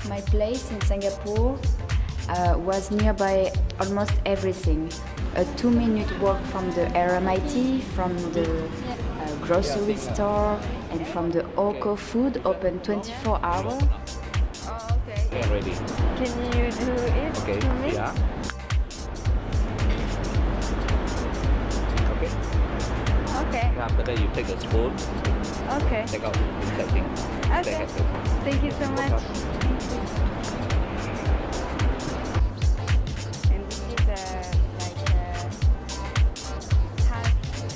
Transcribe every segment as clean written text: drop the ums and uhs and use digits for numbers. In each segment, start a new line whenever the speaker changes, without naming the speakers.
My place in Singapore was nearby almost everything. A 2-minute walk from the RMIT, from the grocery store, and from the Oko food open 24 hours.
Oh, okay.
We are ready.
Can you do it
Okay,
for me?
yeah. Okay.
Okay.
After that, you take a spoon,
Okay.
take out inside thing.
Okay. Thank you so much. And this is like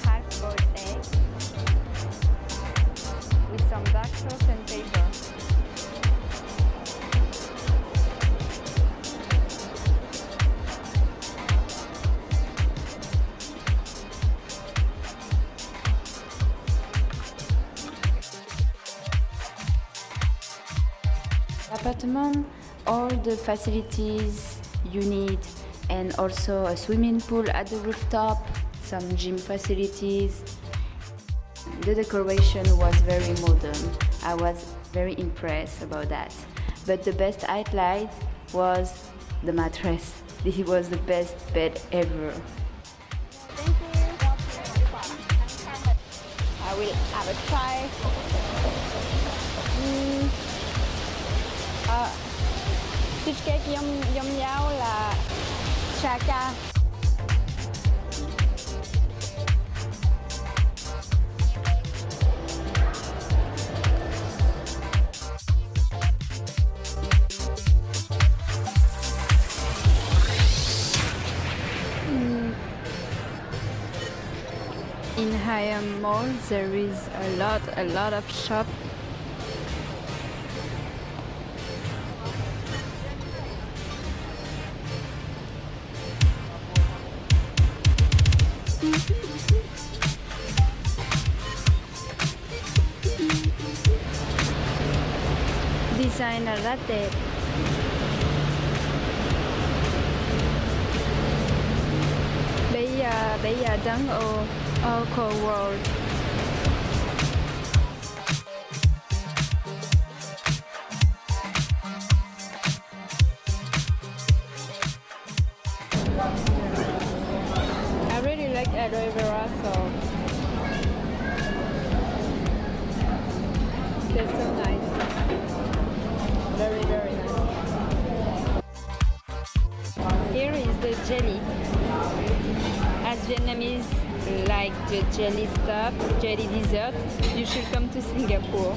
half boiled egg with some dark sauce and pepper.
Apartment, all the facilities you need, and also a swimming pool at the rooftop, some gym facilities. The decoration was very modern. I was very impressed about that. But the best highlight was the mattress. This was the best bed ever.
Thank you. I will have a try. Cheesecake yum yao là Shaka. In Hayam Mall there is a lot of shop. Designer latte. Bây giờ đang ở Cold World. I really like aloe vera, so they're so nice. Very, very nice. Here is the jelly. As Vietnamese like the jelly stuff, jelly dessert, you should come to Singapore.